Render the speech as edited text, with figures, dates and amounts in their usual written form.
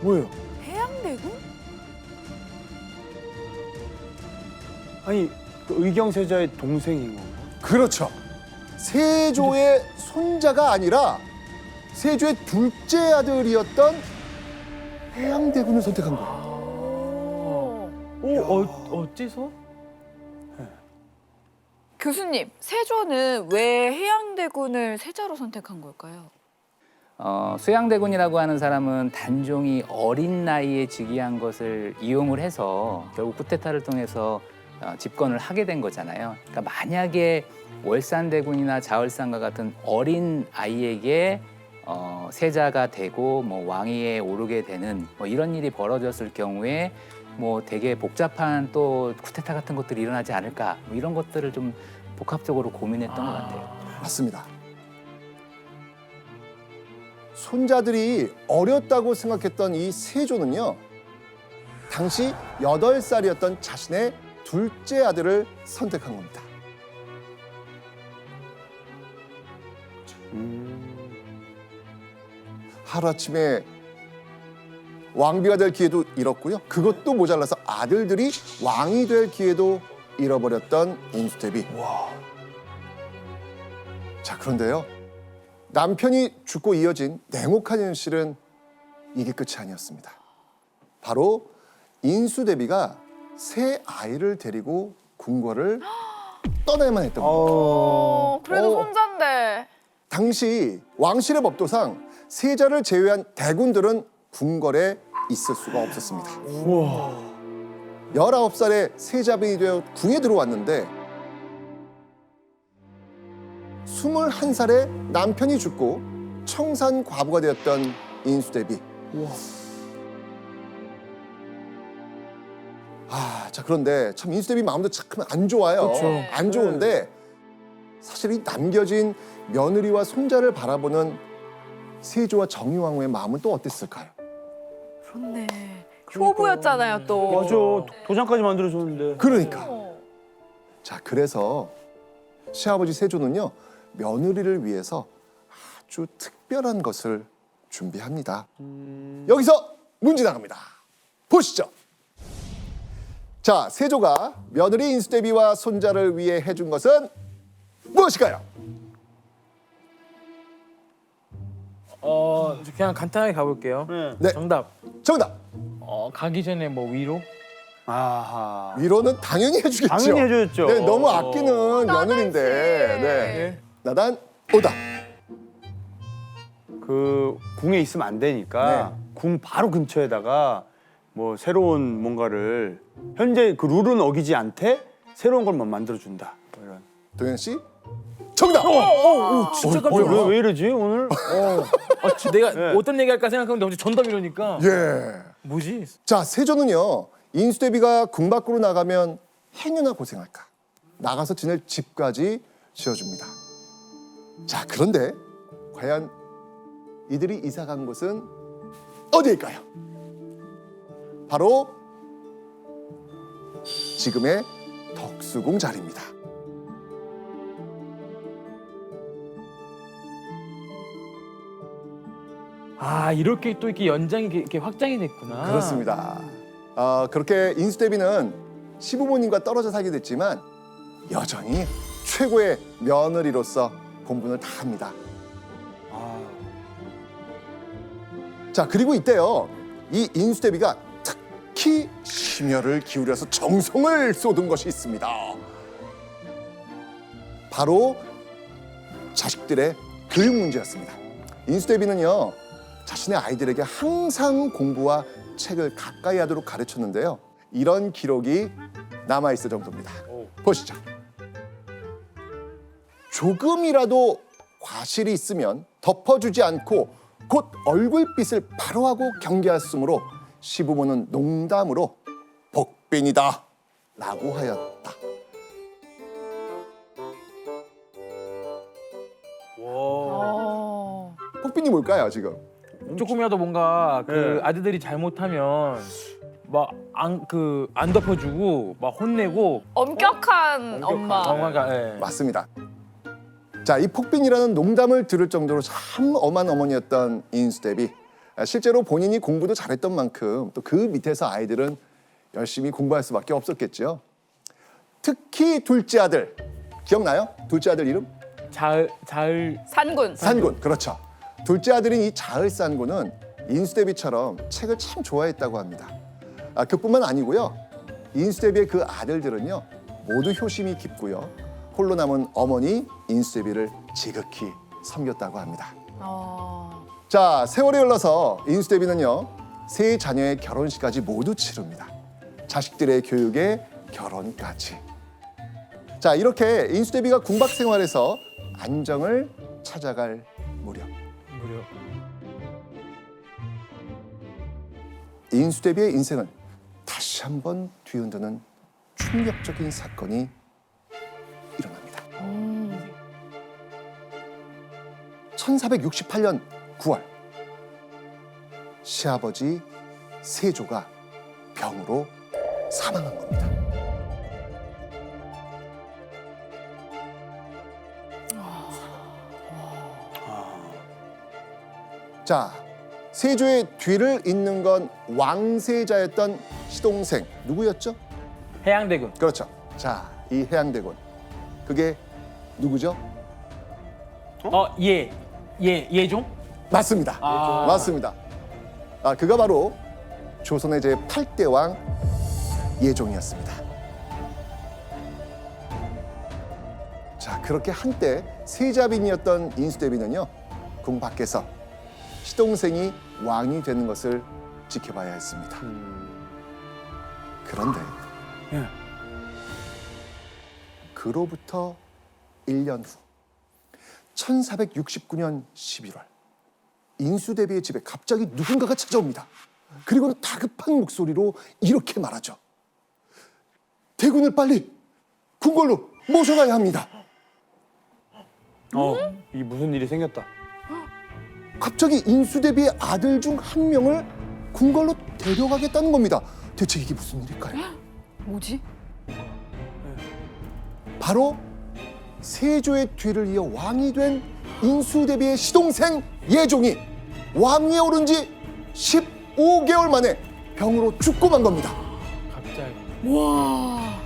뭐예요? 해양대군? 아니 그 의경세자의 동생인 건가? 그렇죠. 세조의 손자가 아니라 세조의 둘째 아들이었던 해양대군을 선택한 거예요. 어째서? 교수님, 세조는 왜 해양대군을 세자로 선택한 걸까요? 수양대군이라고 하는 사람은 단종이 어린 나이에 즉위한 것을 이용을 해서 결국 쿠데타를 통해서 집권을 하게 된 거잖아요. 그러니까 만약에 월산대군이나 자월산과 같은 어린 아이에게 세자가 되고 뭐 왕위에 오르게 되는 뭐 이런 일이 벌어졌을 경우에 뭐 되게 복잡한 또 쿠데타 같은 것들이 일어나지 않을까 뭐 이런 것들을 좀 복합적으로 고민했던 것 같아요. 맞습니다. 손자들이 어렸다고 생각했던 이 세조는요. 당시 8살이었던 자신의 둘째 아들을 선택한 겁니다. 하루아침에 왕비가 될 기회도 잃었고요. 그것도 모자라서 아들들이 왕이 될 기회도 잃어버렸던 인수대비. 자, 그런데요. 남편이 죽고 이어진 냉혹한 현실은 이게 끝이 아니었습니다. 바로 인수대비가 새 아이를 데리고 궁궐을 떠나야만 했던 겁니다. 그래도 손자인데. 당시 왕실의 법도상 세자를 제외한 대군들은 궁궐에 있을 수가 없었습니다. 19살에 세자빈이 되어 궁에 들어왔는데 21살에 남편이 죽고 청산 과부가 되었던 인수대비. 자, 그런데 참 인수대비 마음도 참 안 좋아요. 안 좋은데 사실 이 남겨진 며느리와 손자를 바라보는 세조와 정의왕후의 마음은 또 어땠을까요? 그렇네. 효부였잖아요, 또. 맞아. 도장까지 만들어줬는데. 그러니까. 자, 그래서 시아버지 세조는요. 며느리를 위해서 아주 특별한 것을 준비합니다. 여기서 문제 나갑니다. 보시죠. 자, 세조가 며느리 인수대비와 손자를 위해 해준 것은 무엇일까요? 그냥 간단하게 가볼게요. 네. 정답. 정답. 가기 전에 뭐 위로? 아하. 위로는 당연히 해주겠죠. 당연히 해줬죠. 네, 너무 아끼는 며느리인데. 네. 나단 오답. 그 궁에 있으면 안 되니까 궁 바로 근처에다가 뭐 새로운 뭔가를 현재 그 룰은 어기지 않되 새로운 걸 만들어준다. 뭐 이런. 동현 씨 정답. 진짜 깜짝이야. 왜 이러지 오늘? 내가 어떤 얘기할까 생각하는데 갑자기 전담 이러니까. 예. 뭐지? 자, 세조는요. 인수대비가 궁 밖으로 나가면 행여나 고생할까. 나가서 지낼 집까지 지어줍니다. 자, 그런데 과연 이들이 이사 간 곳은 어디일까요? 바로 지금의 덕수궁 자리입니다. 이렇게 또 이렇게 연장이 이렇게 확장이 됐구나. 그렇습니다. 그렇게 인수대비는 시부모님과 떨어져 살게 됐지만 여전히 최고의 며느리로서 본분을 다합니다. 자, 그리고 이때요. 이 인수대비가 특히 심혈을 기울여서 정성을 쏟은 것이 있습니다. 바로 자식들의 교육 문제였습니다. 인수대비는요. 자신의 아이들에게 항상 공부와 책을 가까이 하도록 가르쳤는데요. 이런 기록이 남아있을 정도입니다. 보시죠. 조금이라도 과실이 있으면 덮어주지 않고 곧 얼굴빛을 바로 하고 경계하였으므로 시부모는 농담으로 복빈이다 라고 하였다. 복빈이 뭘까요 지금? 조금이라도 뭔가 그 아들들이 잘못하면 막 안 덮어주고 막 혼내고 엄격한 엄마. 엄마가 맞습니다. 자, 이 폭빈이라는 농담을 들을 정도로 참 엄한 어머니였던 인수대비. 실제로 본인이 공부도 잘했던 만큼 또 그 밑에서 아이들은 열심히 공부할 수밖에 없었겠죠. 특히 둘째 아들 기억나요? 둘째 아들 이름? 자을 산군. 산군. 그렇죠. 둘째 아들인 이 자을산군은 인수대비처럼 책을 참 좋아했다고 합니다. 그뿐만 아니고요. 인수대비의 그 아들들은요. 모두 효심이 깊고요. 홀로 남은 어머니 인수대비를 지극히 섬겼다고 합니다. 자, 세월이 흘러서 인수대비는요. 세 자녀의 결혼식까지 모두 치릅니다. 자식들의 교육에 결혼까지. 자, 이렇게 인수대비가 궁박 생활에서 안정을 찾아갈 무렵. 인수대비의 인생을 다시 한번 뒤흔드는 충격적인 사건이 일어납니다. 1468년 9월 시아버지 세조가 병으로 사망한 겁니다. 자, 세조의 뒤를 잇는 건 왕세자였던 시동생 누구였죠? 해양대군. 그렇죠. 자, 이 해양대군 그게 누구죠? 예종? 맞습니다. 아. 맞습니다. 그가 바로 조선의 제8대 왕 예종이었습니다. 자, 그렇게 한때 세자빈이었던 인수대비는요, 궁 밖에서 시동생이 왕이 되는 것을 지켜봐야 했습니다. 그런데 예. 그로부터 1년 후 1469년 11월 인수대비의 집에 갑자기 누군가가 찾아옵니다. 그리고는 다급한 목소리로 이렇게 말하죠. 대군을 빨리 궁궐로 모셔가야 합니다. 이게 무슨 일이 생겼다. 갑자기 인수대비의 아들 중 한 명을 궁궐로 데려가겠다는 겁니다. 대체 이게 무슨 일일까요? 뭐지? 바로 세조의 뒤를 이어 왕이 된 인수대비의 시동생 예종이 왕위에 오른 지 15개월 만에 병으로 죽고 만 겁니다. 갑자기. 와.